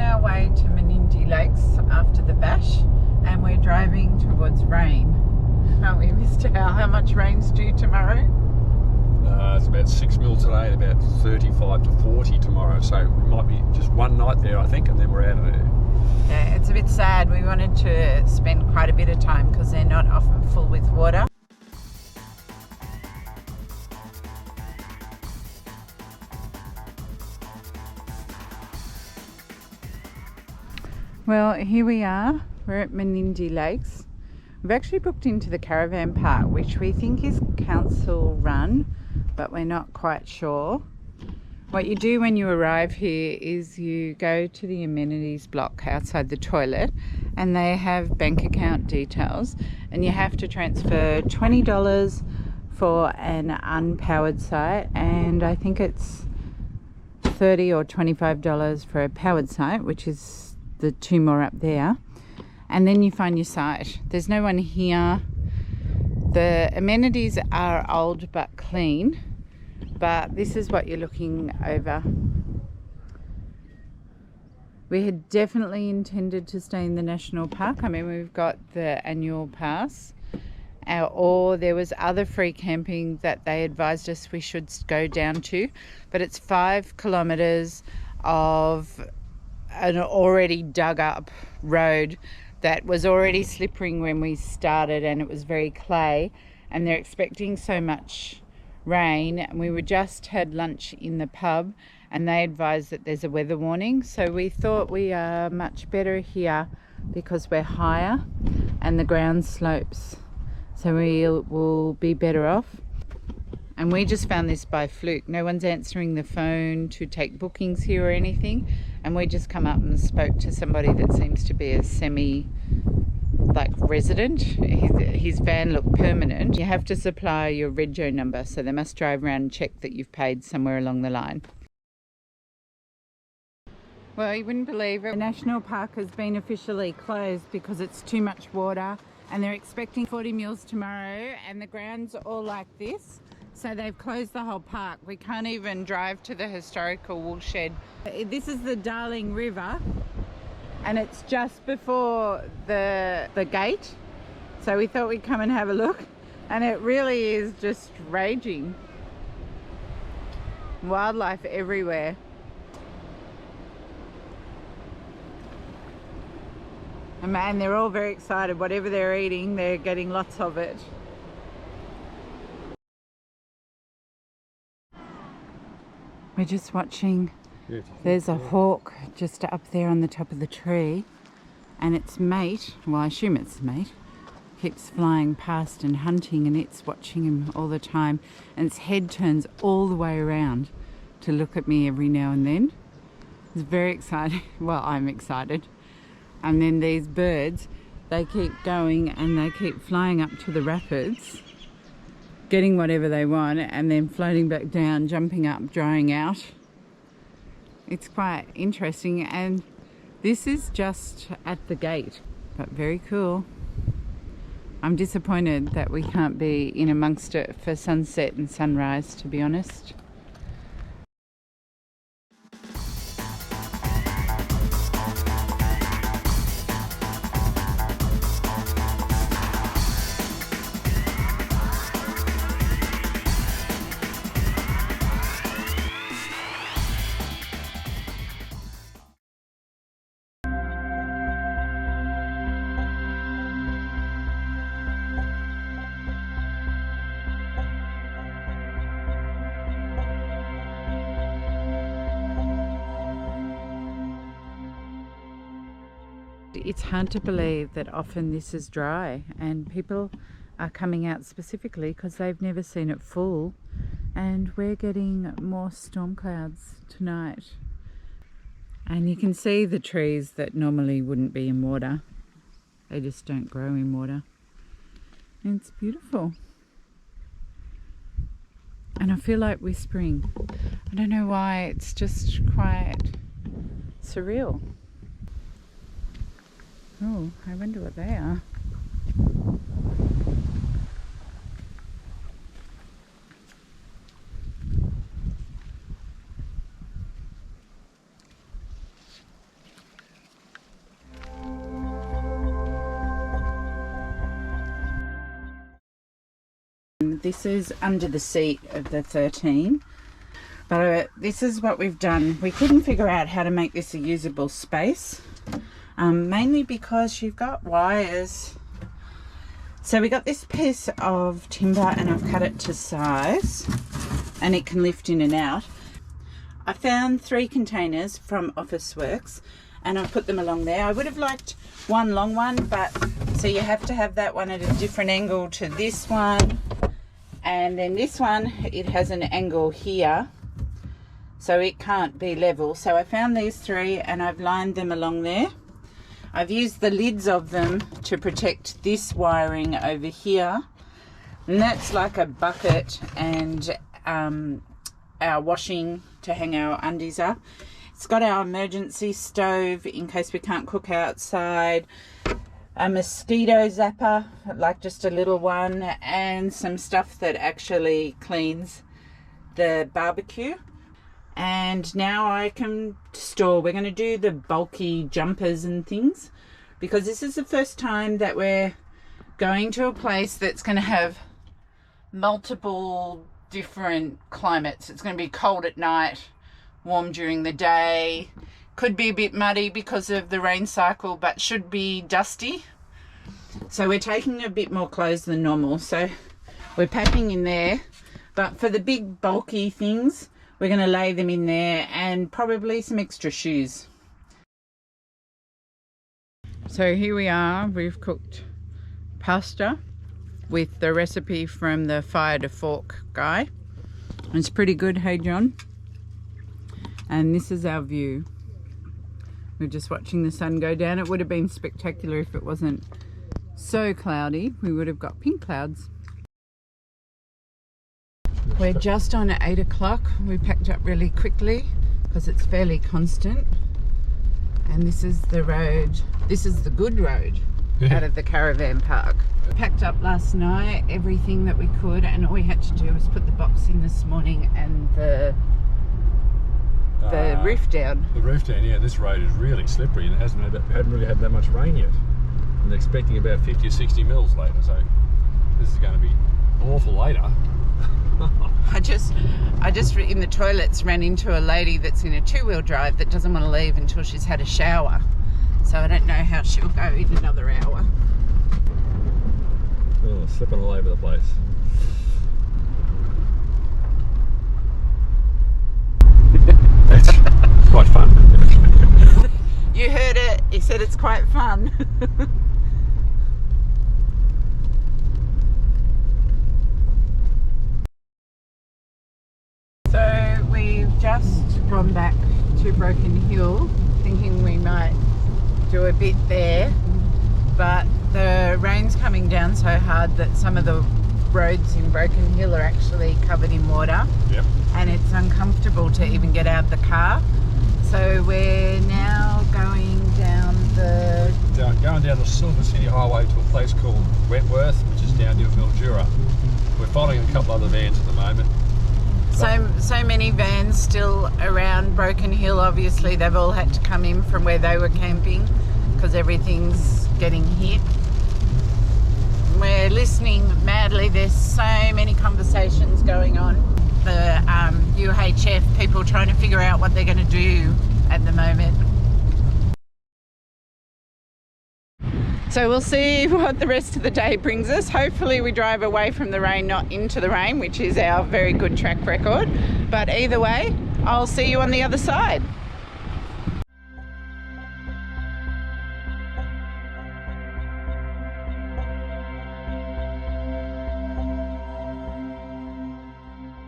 our way to Menindee Lakes after the bash, and we're driving towards rain. Aren't we, Mr. Al? How much rain's due tomorrow? It's about 6 mil today and about 35 to 40 tomorrow, so we might be just one night there, I think, and then we're out of there. Yeah, it's a bit sad. We wanted to spend quite a bit of time because they're not often full with water. Well, here we are. We're at Menindee Lakes. We've actually booked into the caravan park, which we think is council run, but we're not quite sure. What you do when you arrive here is you go to the amenities block outside the toilet, and they have bank account details, and you have to transfer $20 for an unpowered site, and I think it's $30 or $25 for a powered site, which is the two more up there, and then you find your site. There's no one here. The amenities are old but clean, but this is what you're looking over. We had definitely intended to stay in the national park. I mean, we've got the annual pass, or there was other free camping that they advised us we should go down to, but it's 5 kilometers of an already dug up road that was already slippering when we started, and it was very clay, and they're expecting so much rain. And we were just had lunch in the pub, and they advised that there's a weather warning, so we thought we are much better here because we're higher and the ground slopes, so we will be better off. And we just found this by fluke. No one's answering the phone to take bookings here or anything. And we just come up and spoke to somebody that seems to be a resident. His van looked permanent. You have to supply your rego number, so they must drive around and check that you've paid somewhere along the line. Well, you wouldn't believe it. The national park has been officially closed because it's too much water, and they're expecting 40 mils tomorrow, and the ground's all like this. So they've closed the whole park. We can't even drive to the historical woolshed. This is the Darling River, and it's just before the gate. So we thought we'd come and have a look, and it really is just raging. Wildlife everywhere. And man, they're all very excited. Whatever they're eating, they're getting lots of it. We're just watching. There's a hawk just up there on the top of the tree, and its mate, well, I assume it's mate, keeps flying past and hunting, and it's watching him all the time, and its head turns all the way around to look at me every now and then. It's very exciting. Well, I'm excited. And then these birds, they keep going and they keep flying up to the rapids, getting whatever they want, and then floating back down, jumping up, drying out. It's quite interesting, and this is just at the gate, but very cool. I'm disappointed that we can't be in amongst it for sunset and sunrise, to be honest. It's hard to believe that often this is dry, and people are coming out specifically because they've never seen it full, and we're getting more storm clouds tonight. And you can see the trees that normally wouldn't be in water. They just don't grow in water. And it's beautiful. And I feel like whispering. I don't know why, it's just quite surreal. Oh, I wonder what they are. This is under the seat of the 13. But this is what we've done. We couldn't figure out how to make this a usable space, mainly because you've got wires. So we got this piece of timber and I've cut it to size and it can lift in and out. I found 3 containers from Officeworks and I put them along there. I would have liked one long one, but so you have to have that one at a different angle to this one. And then this one, it has an angle here, so it can't be level. So I found these 3 and I've lined them along there. I've used the lids of them to protect this wiring over here. And that's like a bucket and our washing to hang our undies up. It's got our emergency stove in case we can't cook outside, a mosquito zapper, like just a little one, and some stuff that actually cleans the barbecue. And now I can store, we're going to do the bulky jumpers and things, because this is the first time that we're going to a place that's going to have multiple different climates. It's going to be cold at night, warm during the day, could be a bit muddy because of the rain cycle, but should be dusty. So we're taking a bit more clothes than normal, so we're packing in there. But for the big bulky things, we're going to lay them in there, and probably some extra shoes. So here we are, we've cooked pasta with the recipe from the Fire to Fork guy. It's pretty good, hey John? And this is our view. We're just watching the sun go down. It would have been spectacular if it wasn't so cloudy. We would have got pink clouds. We're just on at 8 o'clock. We packed up really quickly because it's fairly constant. And this is the road. This is the good road out of the caravan park. Packed up last night, everything that we could, and all we had to do was put the box in this morning and the roof down. The roof down, yeah. This road is really slippery and it hadn't really had that much rain yet. And they're expecting about 50 or 60 mils later, so this is going to be awful later. I just in the toilets ran into a lady that's in a 2-wheel drive that doesn't want to leave until she's had a shower. So I don't know how she'll go in another hour. Oh, slipping all over the place. It's quite fun. You heard it, he said it's quite fun. So we've just gone back to Broken Hill thinking we might do a bit there, but the rain's coming down so hard that some of the roads in Broken Hill are actually covered in water. Yep. And it's uncomfortable to even get out of the car. So we're now going down the Silver City Highway to a place called Wentworth, which is down near Mildura. We're following a couple other vans at the moment. So many vans still around Broken Hill. Obviously they've all had to come in from where they were camping because everything's getting hit. We're listening madly. There's so many conversations going on. The UHF people trying to figure out what they're going to do at the moment. So we'll see what the rest of the day brings us. Hopefully we drive away from the rain, not into the rain, which is our very good track record. But either way, I'll see you on the other side.